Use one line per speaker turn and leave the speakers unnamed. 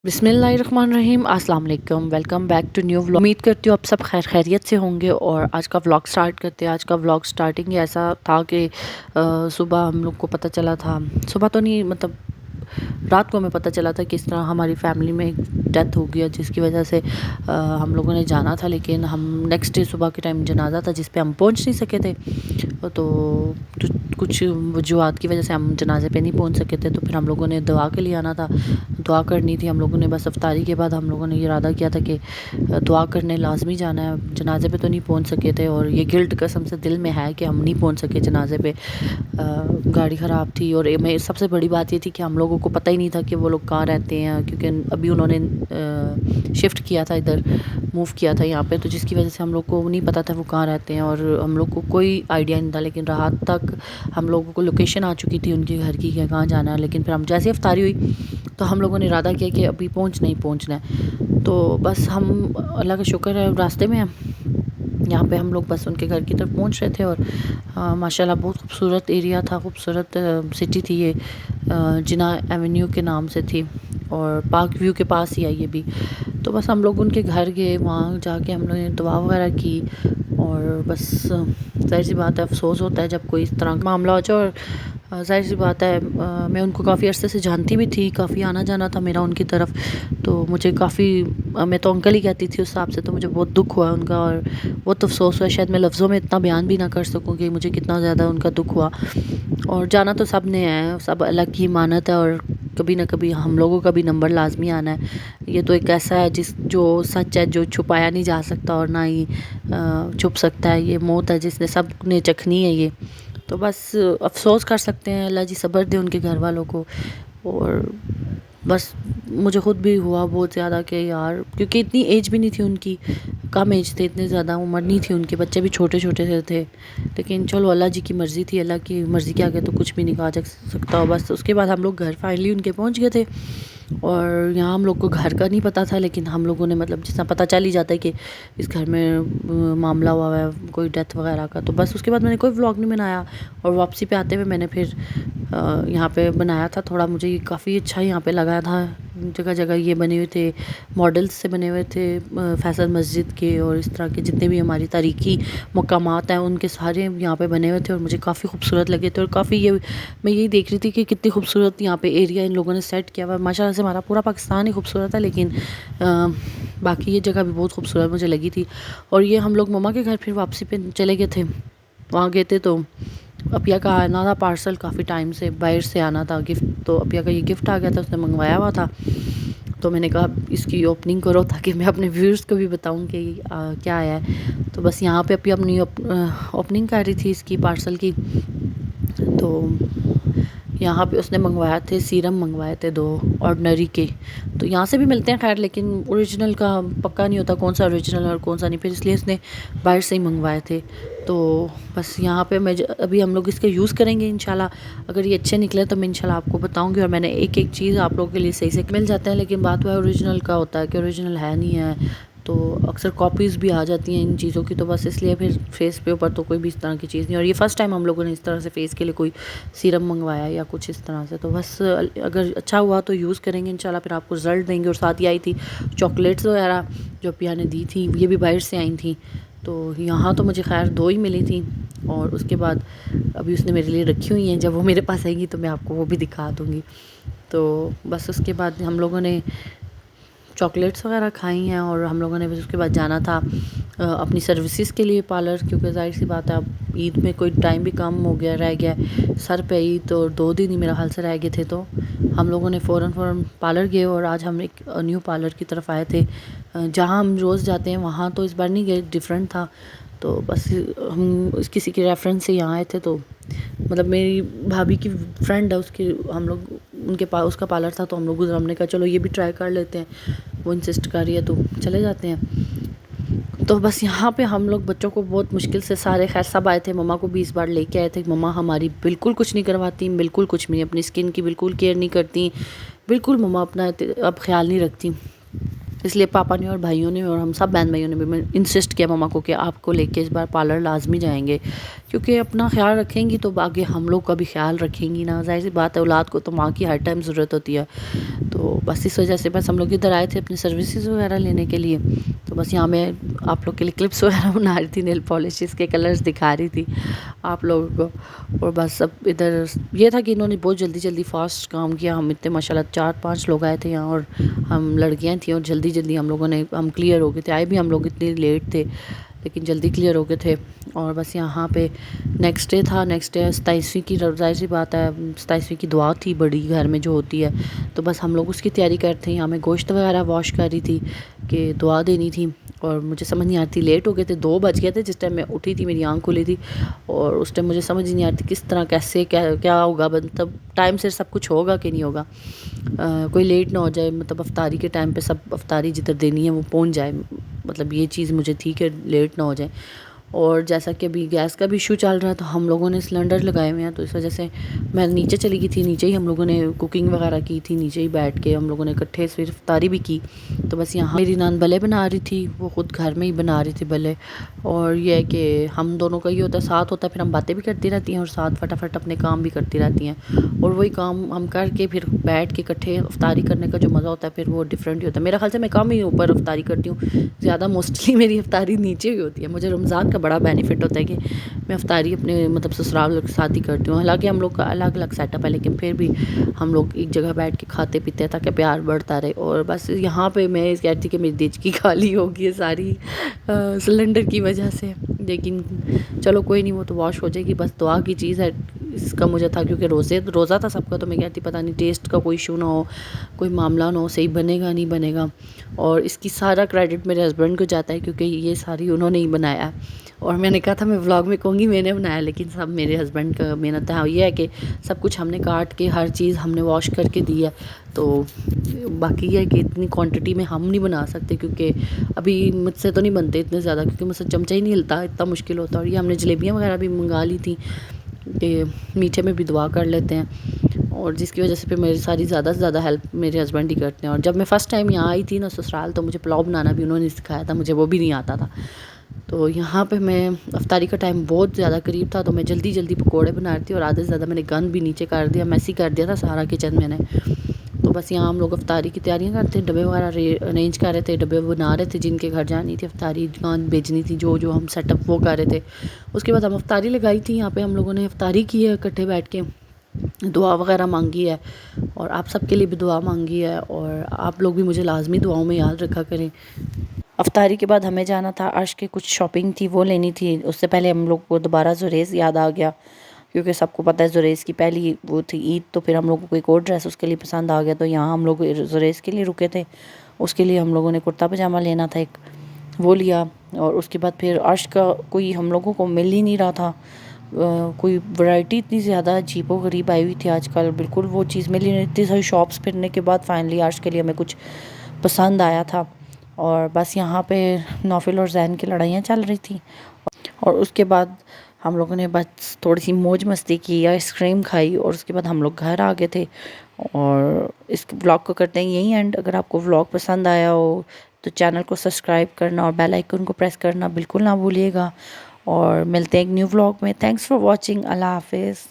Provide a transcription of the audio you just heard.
बिस्मिल्लाहिर्रहमानिर्रहीम अस्सलाम वालेकुम, welcome back to new vlog. उम्मीद करती हूँ आप सब खैर खैरियत से होंगे। और आज का व्लॉग स्टार्ट करते हैं। आज का व्लॉग स्टार्टिंग ऐसा था कि सुबह हम लोग को पता चला था, सुबह तो नहीं मतलब रात को हमें पता चला था कि इस तरह हमारी फैमिली में एक डेथ हो गया, जिसकी वजह से हम लोगों ने जाना था, लेकिन हम नेक्स्ट डे सुबह के टाइम जनाजा था जिस पे हम पहुंच नहीं सके थे। तो कुछ वजूहत की वजह से हम जनाजे पे नहीं पहुंच सके थे। तो फिर हम लोगों ने दुआ के लिए आना था, दुआ करनी थी हम लोगों ने। बस अफ्तारी के बाद हम लोगों ने ये इरादा किया था कि दुआ करने लाजमी जाना है। जनाजे पे तो नहीं पहुंच सके थे और ये गिल्ट कसम से दिल में है कि हम नहीं पहुंच सके जनाजे पे। गाड़ी ख़राब थी और मैं सबसे बड़ी बात ये थी कि हम लोगों को पता ही नहीं था कि वो लोग कहाँ रहते हैं, क्योंकि अभी उन्होंने शिफ्ट किया था, इधर मूव किया था यहाँ पे, तो जिसकी वजह से हम लोग को नहीं पता था वो कहाँ रहते हैं और हम लोग को कोई आइडिया नहीं था। लेकिन रात तक हम लोगों को लोकेशन आ चुकी थी उनके घर की कि कहाँ जाना है। लेकिन फिर हम जैसे ही अफ्तारी हुई तो हम लोगों ने इरादा किया कि अभी पहुँचना ही पहुँचना है। तो बस हम अल्लाह का शुक्र है रास्ते में हैं, यहाँ पे हम लोग बस उनके घर की तरफ पहुँच रहे थे। और माशाल्लाह बहुत खूबसूरत एरिया था, खूबसूरत सिटी थी ये। जिना एवेन्यू के नाम से थी और पार्क व्यू के पास ही है ये भी। तो बस हम लोग उनके घर गए, वहाँ जाके हम लोगों ने दुआ वगैरह की। और बस ज़ाहिर सी बात है, अफसोस होता है जब कोई इस तरह का मामला हो जाए। और ज़ाहिर सी बात है, मैं उनको काफ़ी अरसे से जानती भी थी, काफ़ी आना जाना था मेरा उनकी तरफ। तो मुझे काफ़ी मैं तो अंकल ही कहती थी उस हिसाब से, तो मुझे बहुत दुख हुआ उनका और बहुत अफसोस हुआ। शायद मैं लफ्ज़ों में इतना बयान भी ना कर सकूं कि मुझे कितना ज़्यादा उनका दुख हुआ। और जाना तो सब ने है, सब अलग की मानत है और कभी ना कभी हम लोगों का भी नंबर लाजमी आना है। ये तो एक ऐसा है जो सच है, जो छुपाया नहीं जा सकता और ना ही छुप सकता है। ये मौत है जिसने सब ने चखनी है ये। तो बस अफसोस कर सकते हैं, अल्लाह जी सब्र दे उनके घर वालों को। और बस मुझे ख़ुद भी हुआ बहुत ज़्यादा कि यार, क्योंकि इतनी एज भी नहीं थी उनकी, कम एज थे, इतने ज़्यादा उम्र नहीं थी उनके, बच्चे भी छोटे छोटे से थे। लेकिन चलो अल्लाह जी की मर्ज़ी थी, अल्लाह की मर्ज़ी के आगे तो कुछ भी नहीं कहा जा सकता। और बस उसके बाद हम लोग घर फाइनली उनके पहुंच गए थे। और यहाँ हम लोग को घर का नहीं पता था, लेकिन हम लोगों ने मतलब जिस तरह पता चल ही जाता है कि इस घर में मामला हुआ है कोई डेथ वगैरह का। तो बस उसके बाद मैंने कोई व्लॉग नहीं बनाया। और वापसी पे आते हुए मैंने फिर यहाँ पे बनाया था थोड़ा, मुझे काफ़ी अच्छा यहाँ पे लगा था। जगह जगह ये बने हुए थे, मॉडल्स से बने हुए थे फैसल मस्जिद के, और इस तरह के जितने भी हमारी तारीखी मकामात हैं उनके सारे यहाँ पे बने हुए थे और मुझे काफ़ी खूबसूरत लगे थे। और काफ़ी ये मैं यही देख रही थी कि कितनी खूबसूरत यहाँ पे एरिया इन लोगों ने सेट किया हुआ है। माशाल्लाह से हमारा पूरा पाकिस्तान ही खूबसूरत है, लेकिन बाकी ये जगह भी बहुत खूबसूरत मुझे लगी थी। और ये हम लोग मम्मा के घर फिर वापसी पे चले गए थे। वहाँ गए थे तो अपिया का आना था पार्सल, काफ़ी टाइम से बाहर से आना था गिफ्ट। तो अपिया का ये गिफ्ट आ गया था, उसने मंगवाया हुआ था। तो मैंने कहा इसकी ओपनिंग करो ताकि मैं अपने व्यूअर्स को भी बताऊं कि क्या आया है। तो बस यहाँ पे अपिया अपनी ओपनिंग कर रही थी इसकी पार्सल की। तो यहाँ पे उसने मंगवाया थे सीरम, मंगवाए थे 2 ऑर्डिनरी के। तो यहाँ से भी मिलते हैं खैर, लेकिन ओरिजिनल का पक्का नहीं होता कौन सा ओरिजिनल और कौन सा नहीं, फिर इसलिए इसने बाहर से ही मंगवाए थे। तो बस यहाँ पे मैं अभी हम लोग इसके यूज़ करेंगे इंशाल्लाह। अगर ये अच्छे निकले तो मैं इंशाल्लाह आपको बताऊंगी। और मैंने एक एक चीज़ आप लोगों के लिए सही से मिल जाता है, लेकिन बात वह ओरिजिनल का होता है कि ओरिजिनल है नहीं है, तो अक्सर कॉपीज़ भी आ जाती हैं इन चीज़ों की। तो बस इसलिए फिर फेस पे ऊपर तो कोई भी इस तरह की चीज़ नहीं। और ये फ़र्स्ट टाइम हम लोगों ने इस तरह से फ़ेस के लिए कोई सीरम मंगवाया या कुछ इस तरह से। तो बस अगर अच्छा हुआ तो यूज़ करेंगे इंशाल्लाह, फिर आपको रिज़ल्ट देंगे। और साथ ही आई थी चॉकलेट्स वगैरह जो पिया ने दी थी, ये भी बाहर से आई थी। तो यहाँ तो मुझे खैर 2 ही मिली थी। और उसके बाद अभी उसने मेरे लिए रखी हुई हैं, जब वो मेरे पास आएगी तो मैं आपको वो भी दिखा दूँगी। तो बस उसके बाद हम लोगों ने चॉकलेट्स वगैरह खाई हैं और हम लोगों ने बस उसके बाद जाना था अपनी सर्विसेज के लिए पार्लर, क्योंकि ज़ाहिर सी बात है अब ईद में कोई टाइम भी कम हो गया, रह गया सर पे ईद, और 2 दिन ही मेरा हाल से रह गए थे। तो हम लोगों ने फ़ौरन पार्लर गए और आज हम एक न्यू पार्लर की तरफ आए थे। जहाँ हम रोज़ जाते हैं वहाँ तो इस बार नहीं गए, डिफरेंट था। तो बस हम किसी के रेफरेंस से यहाँ आए थे। तो मतलब मेरी भाभी की फ्रेंड है उसकी, हम लोग उनके पास उसका पार्लर था, तो हम लोग गुजर, हमने कहा चलो ये भी ट्राई कर लेते हैं। वो इंसिस्ट कर रही है तो चले जाते हैं। तो बस यहाँ पे हम लोग बच्चों को बहुत मुश्किल से सारे खैर सब आए थे, मम्मा को भी इस बार लेके आए थे। मम्मा हमारी बिल्कुल कुछ नहीं करवाती, बिल्कुल कुछ भी नहीं, अपनी स्किन की बिल्कुल केयर नहीं करती, बिल्कुल मम्मा अपना अब ख्याल नहीं रखती। اس لیے پاپا نے اور بھائیوں نے اور ہم سب بہن بھائیوں نے بھی میں انسسٹ کیا ماما کو کہ آپ کو لے کے اس بار پارلر لازمی جائیں گے، کیونکہ اپنا خیال رکھیں گی تو آگے ہم لوگ کا بھی خیال رکھیں گی نا، ظاہر سی بات ہے اولاد کو تو ماں کی ہر ٹائم ضرورت ہوتی ہے۔ تو بس اس وجہ سے بس ہم لوگ ادھر آئے تھے اپنی سروسز وغیرہ لینے کے لیے، تو بس یہاں میں آپ لوگ کے لیے کلپس وغیرہ بنا رہی تھی، نیل پالشز کے کلرز دکھا رہی تھی آپ لوگوں کو۔ اور بس اب ادھر یہ تھا کہ انہوں نے بہت جلدی جلدی فاسٹ کام کیا، ہم اتنے ماشاءاللہ 4-5 لوگ آئے تھے یہاں اور ہم لڑکیاں تھیں، اور جلدی جلدی ہم لوگوں نے ہم کلیئر ہو گئے تھے، آئے بھی ہم لوگ اتنے لیٹ تھے لیکن جلدی کلیئر ہو گئے تھے۔ اور بس یہاں پہ نیکسٹ ڈے تھا، نیکسٹ ڈے 27ویں کی، ظاہر سی بات ہے 27ویں کی دعا تھی بڑی گھر میں جو ہوتی ہے، تو بس ہم لوگ اس کی تیاری کرتے ہیں۔ یہاں میں گوشت وغیرہ واش کر رہی تھی کہ دعا دینی تھی، اور مجھے سمجھ نہیں آتی، لیٹ ہو گئے تھے، 2 بج گئے تھے جس ٹائم میں اٹھی تھی، میری آنکھ کھلی تھی، اور اس ٹائم مجھے سمجھ نہیں آتی کس طرح کیسے کیا ہوگا، مطلب ٹائم سے سب کچھ ہوگا کہ نہیں ہوگا، کوئی لیٹ نہ ہو جائے، مطلب افطاری کے ٹائم پہ سب افطاری جدھر دینی ہے وہ پہنچ جائے، مطلب یہ چیز مجھے تھی کہ لیٹ نہ ہو جائے۔ اور جیسا کہ ابھی گیس کا بھی ایشو چل رہا ہے تو ہم لوگوں نے سلنڈر لگائے ہوئے ہیں، تو اس وجہ سے میں نیچے چلی گئی تھی، نیچے ہی ہم لوگوں نے کوکنگ وغیرہ کی تھی، نیچے ہی بیٹھ کے ہم لوگوں نے اکٹھے صرف افطاری بھی کی۔ تو بس یہاں میری نان بلے بنا رہی تھی، وہ خود گھر میں ہی بنا رہی تھی بلے، اور یہ ہے کہ ہم دونوں کا یہ ہوتا ہے ساتھ ہوتا ہے، پھر ہم باتیں بھی کرتی رہتی ہیں اور ساتھ فٹافٹ اپنے کام بھی کرتی رہتی ہیں، اور وہی کام ہم کر کے پھر بیٹھ کے اکٹھے افطاری کرنے کا جو مزہ ہوتا ہے پھر وہ ڈفرینٹ ہی ہوتا ہے۔ میرا خیال سے میں کم ہی اوپر افطاری کرتی ہوں، زیادہ موسٹلی میری افطاری نیچے ہی ہوتی ہے۔ مجھے رمضان کا بڑا بینیفٹ ہوتا ہے کہ میں افطاری اپنے مطلب سسرال کے ساتھ ہی کرتی ہوں، حالانکہ ہم لوگ کا الگ الگ سیٹ اپ ہے لیکن پھر بھی ہم لوگ ایک جگہ بیٹھ کے کھاتے پیتے ہیں تاکہ پیار بڑھتا رہے۔ اور بس یہاں پہ میں کہتی کہ میری دیچکی خالی ہوگی ہے ساری سلنڈر کی وجہ سے، لیکن چلو کوئی نہیں، وہ تو واش ہو جائے گی، بس دعا کی چیز ہے اس کا مجھے تھا، کیونکہ روزہ تھا سب کا، تو میں کہتی پتہ نہیں ٹیسٹ کا کوئی ایشو نہ ہو، کوئی معاملہ نہ ہو، صحیح بنے گا نہیں بنے گا۔ اور اس کی سارا کریڈٹ میرے ہسبینڈ کو جاتا ہے کیونکہ یہ ساری انہوں نے ہی بنایا ہے، اور میں نے کہا تھا میں ولاگ میں کہوں گی میں نے بنایا، لیکن سب میرے ہسبینڈ کا محنت ہے۔ یہ ہے کہ سب کچھ ہم نے کاٹ کے ہر چیز ہم نے واش کر کے دی ہے، تو باقی یہ ہے کہ اتنی کوانٹٹی میں ہم نہیں بنا سکتے کیونکہ ابھی مجھ سے تو نہیں بنتے اتنے زیادہ، کیونکہ مجھ سے چمچہ ہی نہیں ہلتا، اتنا مشکل ہوتا ہے۔ اور یہ ہم نے جلیبیاں وغیرہ بھی منگا لی تھیں کہ میٹھے میں بھی دعا کر لیتے ہیں، اور جس کی وجہ سے پھر میری ساری زیادہ سے زیادہ ہیلپ میرے ہسبینڈ ہی کرتے ہیں۔ اور جب میں فرسٹ ٹائم یہاں آئی تھی نا سسرال، تو مجھے پلاؤ بنانا بھی انہوں نے سکھایا تھا، مجھے وہ بھی نہیں آتا تھا۔ تو یہاں پہ میں افطاری کا ٹائم بہت زیادہ قریب تھا، تو میں جلدی جلدی پکوڑے بنا رہی تھی، اور آدھے سے زیادہ میں نے گند بھی نیچے کر دیا، میسی کر دیا تھا سارا کچن میں نے۔ تو بس یہاں ہم لوگ افطاری کی تیاریاں کرتے، ڈبے وغیرہ ارینج کر رہے تھے، ڈبے بنا رہے تھے جن کے گھر جانی تھی افطاری دکان بھیجنی تھی، جو جو ہم سیٹ اپ وہ کر رہے تھے۔ اس کے بعد ہم افطاری لگائی تھی، یہاں پہ ہم لوگوں نے افطاری کی ہے اکٹھے بیٹھ کے، دعا وغیرہ مانگی ہے، اور آپ سب کے لیے بھی دعا مانگی ہے، اور آپ لوگ بھی مجھے لازمی دعاؤں میں یاد رکھا کریں۔ افطاری کے بعد ہمیں جانا تھا عرش کے کچھ شاپنگ تھی وہ لینی تھی، اس سے پہلے ہم لوگ کو دوبارہ زریز یاد آ گیا، کیونکہ سب کو پتہ ہے زریز کی پہلی وہ تھی عید، تو پھر ہم لوگوں کو ایک اور ڈریس اس کے لیے پسند آ گیا، تو یہاں ہم لوگ زریز کے لیے رکے تھے، اس کے لیے ہم لوگوں نے کرتا پجامہ لینا تھا ایک، وہ لیا۔ اور اس کے بعد پھر عرش کا کوئی ہم لوگوں کو مل ہی نہیں رہا تھا، کوئی ورائٹی اتنی زیادہ عجیب و غریب آئی ہوئی تھی آج کل، بالکل وہ چیز مل ہی نہیں، اتنی ساری شاپس پھرنے کے بعد فائنلی عرش کے لیے ہمیں کچھ پسند آیا تھا۔ اور بس یہاں پہ نوفل اور زین کی لڑائیاں چل رہی تھیں، اور اس کے بعد ہم لوگوں نے بس تھوڑی سی موج مستی کی، آئس کریم کھائی، اور اس کے بعد ہم لوگ گھر آ گئے تھے۔ اور اس ولاگ کو کرتے ہیں یہی اینڈ۔ اگر آپ کو ولاگ پسند آیا ہو تو چینل کو سبسکرائب کرنا اور بیل آئیکن کو پریس کرنا بالکل نہ بھولیے گا، اور ملتے ہیں ایک نیو ولاگ میں۔ تھینکس فار واچنگ، اللہ حافظ۔